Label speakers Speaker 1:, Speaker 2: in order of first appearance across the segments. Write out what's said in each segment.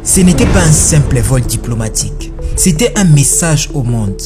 Speaker 1: Ce n'était pas un simple vol diplomatique, c'était un message au monde.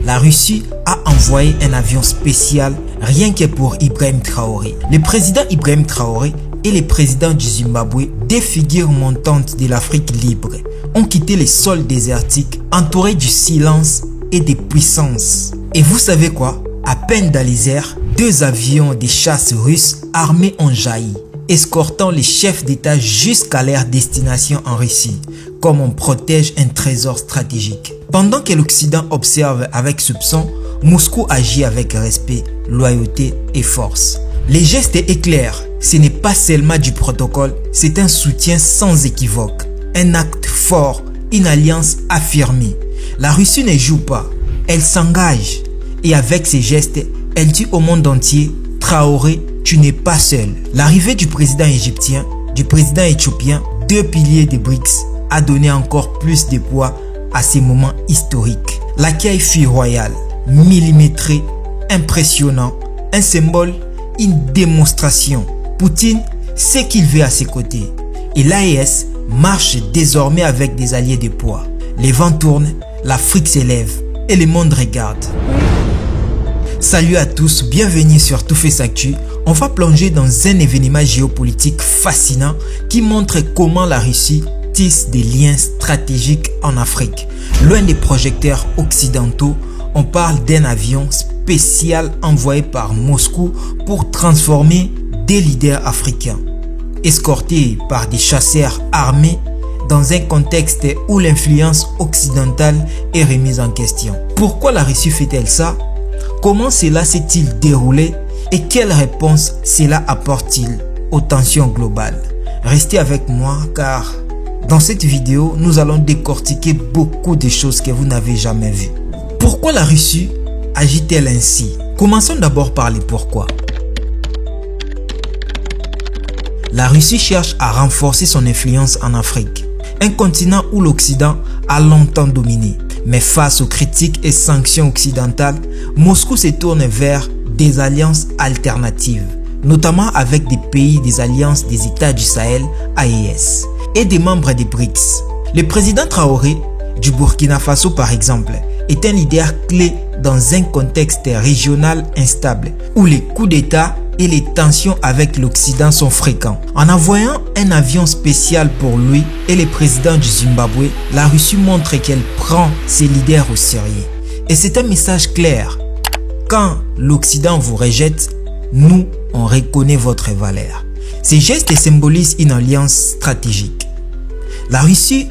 Speaker 1: La Russie a envoyé un avion spécial rien que pour Ibrahim Traoré. Le président Ibrahim Traoré et le président du Zimbabwe, deux figures montantes de l'Afrique libre, ont quitté les sols désertiques entourés du silence et des puissances. Et vous savez quoi? À peine dans les airs, deux avions de chasse russes armés ont jailli, escortant les chefs d'État jusqu'à leur destination en Russie, comme on protège un trésor stratégique. Pendant que l'Occident observe avec soupçon, Moscou agit avec respect, loyauté et force. Le geste est clair, ce n'est pas seulement du protocole, c'est un soutien sans équivoque, un acte fort, une alliance affirmée. La Russie ne joue pas, elle s'engage et avec ses gestes, elle dit au monde entier, Traoré, tu n'es pas seul. L'arrivée du président égyptien, du président éthiopien, deux piliers des BRICS, a donné encore plus de poids à ces moments historiques. L'accueil fut royal, millimétré, impressionnant, un symbole, une démonstration. Poutine sait qu'il veut à ses côtés et l'AES marche désormais avec des alliés de poids. Les vents tournent, l'Afrique s'élève et le monde regarde. Salut à tous, bienvenue sur Tout fait s'actu. On va plonger dans un événement géopolitique fascinant qui montre comment la Russie tisse des liens stratégiques en Afrique. Loin des projecteurs occidentaux, on parle d'un avion spécial envoyé par Moscou pour transformer des leaders africains. Escortés par des chasseurs armés dans un contexte où l'influence occidentale est remise en question. Pourquoi la Russie fait-elle ça? Comment cela s'est-il déroulé et quelle réponse cela apporte-t-il aux tensions globales? Restez avec moi car dans cette vidéo, nous allons décortiquer beaucoup de choses que vous n'avez jamais vues. Pourquoi la Russie agit-elle ainsi? Commençons d'abord par les pourquoi. La Russie cherche à renforcer son influence en Afrique, un continent où l'Occident a longtemps dominé. Mais face aux critiques et sanctions occidentales, Moscou se tourne vers des alliances alternatives, notamment avec des pays des alliances des États du Sahel, AES, et des membres des BRICS. Le président Traoré du Burkina Faso, par exemple, est un leader clé dans un contexte régional instable, où les coups d'État et les tensions avec l'Occident sont fréquents. En envoyant un avion spécial pour lui et le président du Zimbabwe, la Russie montre qu'elle prend ses leaders au sérieux. Et c'est un message clair. Quand l'Occident vous rejette, nous, on reconnaît votre valeur. Ces gestes symbolisent une alliance stratégique. La Russie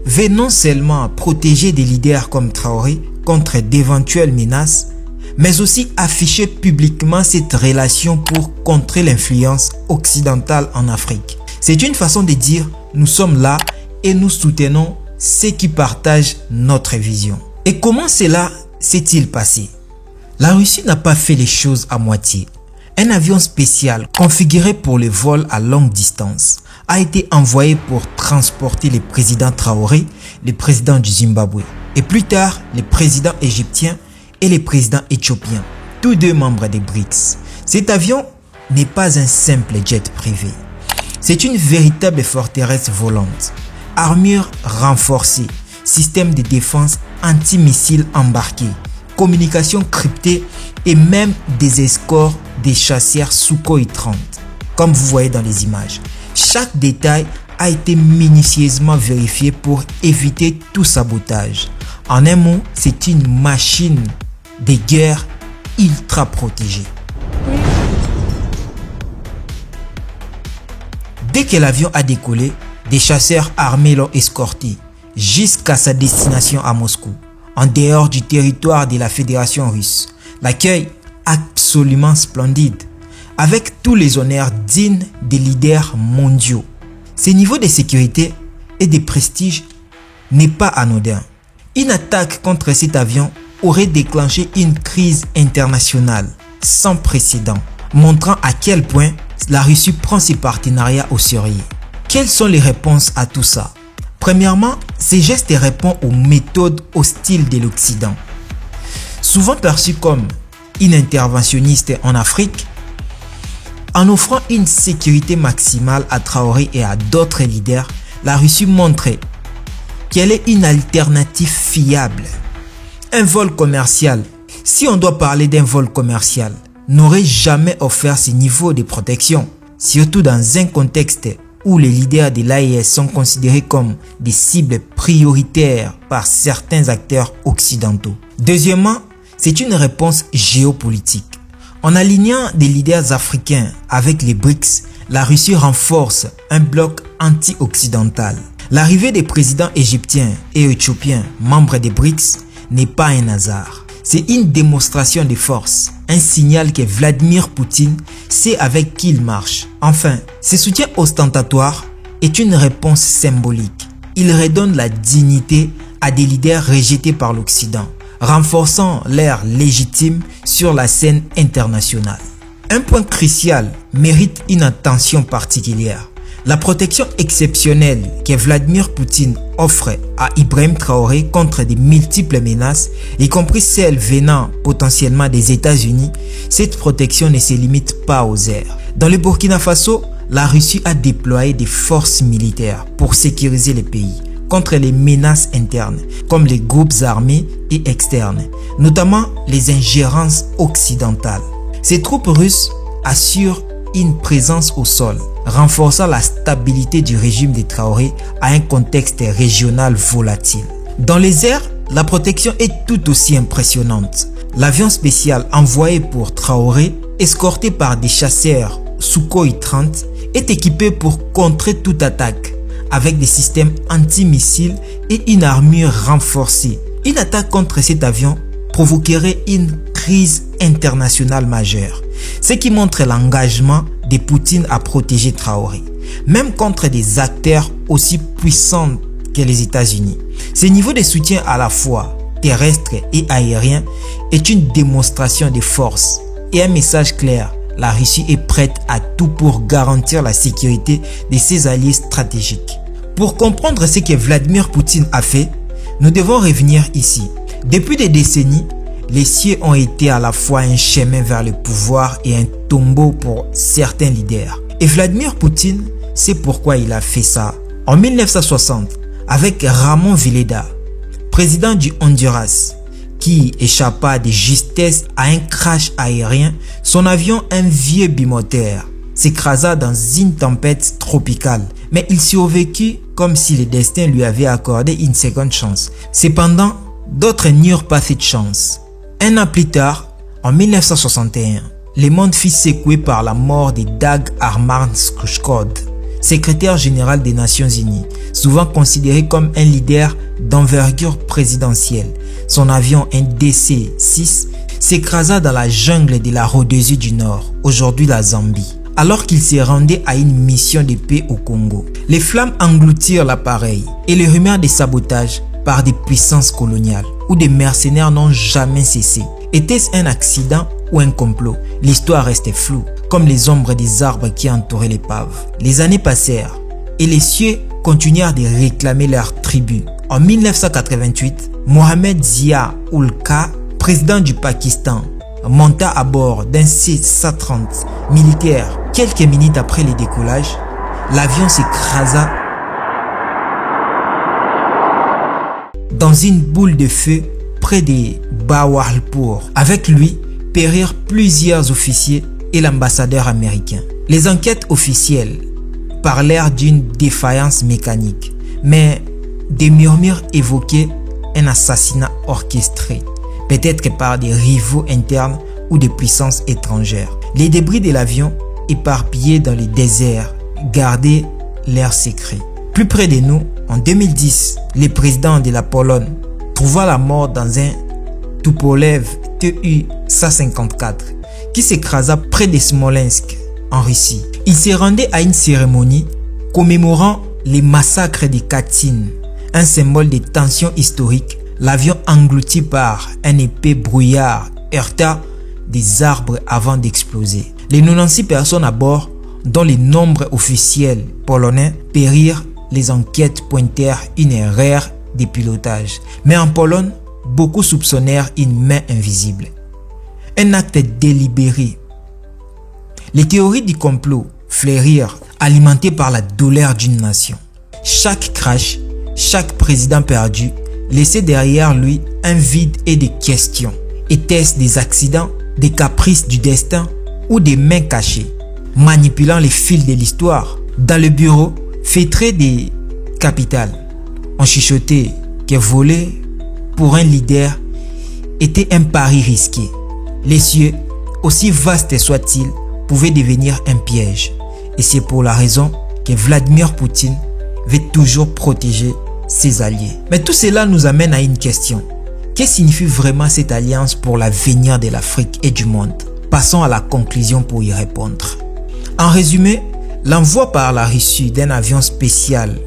Speaker 1: veut non seulement protéger des leaders comme Traoré contre d'éventuelles menaces, mais aussi afficher publiquement cette relation pour contrer l'influence occidentale en Afrique. C'est une façon de dire nous sommes là et nous soutenons ceux qui partagent notre vision. Et comment cela s'est-il passé? La Russie n'a pas fait les choses à moitié. Un avion spécial configuré pour les vols à longue distance a été envoyé pour transporter le président Traoré, le président du Zimbabwe, et plus tard le président égyptien et le président éthiopien, tous deux membres des BRICS. Cet avion n'est pas un simple jet privé. C'est une véritable forteresse volante, armure renforcée, système de défense anti-missiles embarqués, communication cryptée et même des escorts des chasseurs Sukhoi 30, comme vous voyez dans les images. Chaque détail a été minutieusement vérifié pour éviter tout sabotage. En un mot, c'est une machine de guerre ultra protégée. Dès que l'avion a décollé, des chasseurs armés l'ont escorté jusqu'à sa destination à Moscou, en dehors du territoire de la Fédération russe. L'accueil absolument splendide, avec tous les honneurs dignes des leaders mondiaux. Ce niveau de sécurité et de prestige n'est pas anodin. Une attaque contre cet avion aurait déclenché une crise internationale sans précédent, montrant à quel point la Russie prend ses partenariats au sérieux. Quelles sont les réponses à tout ça? Premièrement, ces gestes répondent aux méthodes hostiles de l'Occident. Souvent perçues comme interventionniste en Afrique, en offrant une sécurité maximale à Traoré et à d'autres leaders, la Russie montre Quelle est une alternative fiable? Un vol commercial, si on doit parler d'un vol commercial, n'aurait jamais offert ce niveau de protection, surtout dans un contexte où les leaders de l'AES sont considérés comme des cibles prioritaires par certains acteurs occidentaux. Deuxièmement, c'est une réponse géopolitique. En alignant des leaders africains avec les BRICS, la Russie renforce un bloc anti-occidental. L'arrivée des présidents égyptiens et éthiopiens, membres des BRICS, n'est pas un hasard. C'est une démonstration de force, un signal que Vladimir Poutine sait avec qui il marche. Enfin, ce soutien ostentatoire est une réponse symbolique. Il redonne la dignité à des leaders rejetés par l'Occident, renforçant l'air légitime sur la scène internationale. Un point crucial mérite une attention particulière. La protection exceptionnelle que Vladimir Poutine offre à Ibrahim Traoré contre de multiples menaces, y compris celles venant potentiellement des États-Unis, cette protection ne se limite pas aux airs. Dans le Burkina Faso, la Russie a déployé des forces militaires pour sécuriser le pays contre les menaces internes, comme les groupes armés et externes, notamment les ingérences occidentales. Ces troupes russes assurent une présence au sol, renforçant la stabilité du régime de Traoré à un contexte régional volatile. Dans les airs, la protection est tout aussi impressionnante. L'avion spécial envoyé pour Traoré, escorté par des chasseurs Sukhoi 30, est équipé pour contrer toute attaque, avec des systèmes anti-missiles et une armure renforcée. Une attaque contre cet avion provoquerait une crise internationale majeure, ce qui montre l'engagement de Poutine à protéger Traoré, même contre des acteurs aussi puissants que les États-Unis. Ce niveau de soutien à la fois terrestre et aérien est une démonstration de force et un message clair. La Russie est prête à tout pour garantir la sécurité de ses alliés stratégiques. Pour comprendre ce que Vladimir Poutine a fait, nous devons revenir ici. Depuis des décennies, les cieux ont été à la fois un chemin vers le pouvoir et un tombeau pour certains leaders. Et Vladimir Poutine sait pourquoi il a fait ça. En 1960, avec Ramon Villeda, président du Honduras, qui échappa de justesse à un crash aérien, son avion, un vieux bimoteur, s'écrasa dans une tempête tropicale. Mais il survécut comme si le destin lui avait accordé une seconde chance. Cependant, d'autres n'eurent pas cette chance. Un an plus tard, en 1961, le monde fut secoué par la mort de Dag Hammarskjöld, secrétaire général des Nations Unies, souvent considéré comme un leader d'envergure présidentielle. Son avion, un DC-6, s'écrasa dans la jungle de la Rhodésie du Nord, aujourd'hui la Zambie, alors qu'il se rendait à une mission de paix au Congo. Les flammes engloutirent l'appareil et les rumeurs de sabotage par des puissances coloniales ou des mercenaires n'ont jamais cessé. Était-ce un accident ou un complot? L'histoire restait floue, comme les ombres des arbres qui entouraient l'épave. Les années passèrent et les cieux continuèrent de réclamer leur tribut. En 1988, Mohamed Zia-ul-Khan, président du Pakistan, monta à bord d'un C-130 militaire. Quelques minutes après le décollage, l'avion s'écrasa dans une boule de feu près de Bahawalpur. Avec lui, périrent plusieurs officiers et l'ambassadeur américain. Les enquêtes officielles parlèrent d'une défaillance mécanique, mais des murmures évoquaient un assassinat orchestré, peut-être par des rivaux internes ou des puissances étrangères. Les débris de l'avion, éparpillés dans les déserts, gardaient leur secret. Plus près de nous, en 2010, le président de la Pologne trouva la mort dans un Tupolev Tu-154 qui s'écrasa près de Smolensk, en Russie. Il se rendait à une cérémonie commémorant les massacres de Katyn, un symbole de tension historique. L'avion englouti par un épais brouillard heurta des arbres avant d'exploser. Les 96 personnes à bord, dont les nombres officiels polonais, périrent. Les enquêtes pointèrent une erreur de pilotage. Mais en Pologne, beaucoup soupçonnèrent une main invisible. Un acte délibéré. Les théories du complot fleurirent, alimentées par la douleur d'une nation. Chaque crash, Chaque président perdu laissait derrière lui un vide et des questions. Était-ce des accidents, des caprices du destin ou des mains cachées, manipulant les fils de l'histoire? Dans le bureau feutré des capitales, on chuchotait que voler pour un leader était un pari risqué. Les cieux, aussi vastes soient-ils, pouvaient devenir un piège. Et c'est pour la raison que Vladimir Poutine veut toujours protéger ses alliés. Mais tout cela nous amène à une question. Que signifie vraiment cette alliance pour l'avenir de l'Afrique et du monde? Passons à la conclusion pour y répondre. En résumé, l'envoi par la Russie d'un avion spécial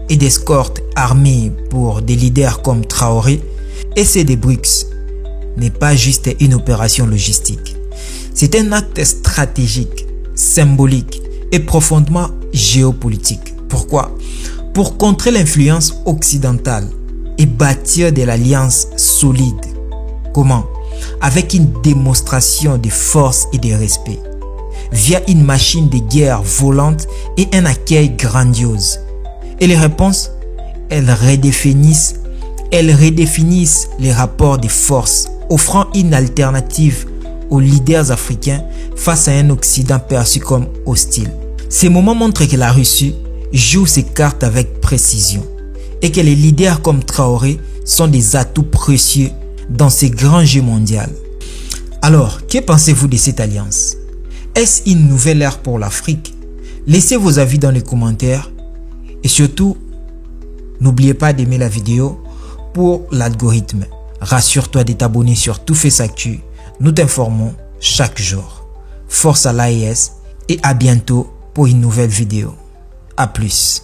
Speaker 1: et d'escorte armée pour des leaders comme Traoré et ceux des BRICS n'est pas juste une opération logistique. C'est un acte stratégique, symbolique et profondément géopolitique. Pourquoi? Pour contrer l'influence occidentale et bâtir de l'alliance solide. Comment? Avec une démonstration de force et de respect, via une machine de guerre volante et un accueil grandiose. Et les réponses, elles redéfinissent les rapports de force, offrant une alternative aux leaders africains face à un Occident perçu comme hostile. Ces moments montrent que la Russie joue ses cartes avec précision et que les leaders comme Traoré sont des atouts précieux dans ces grands jeux mondiaux. Alors, que pensez-vous de cette alliance? Est-ce une nouvelle ère pour l'Afrique? Laissez vos avis dans les commentaires et surtout, n'oubliez pas d'aimer la vidéo pour l'algorithme. Rassure-toi de t'abonner sur ToutFaceActu. Nous t'informons chaque jour. Force à l'AES et à bientôt pour une nouvelle vidéo. À plus.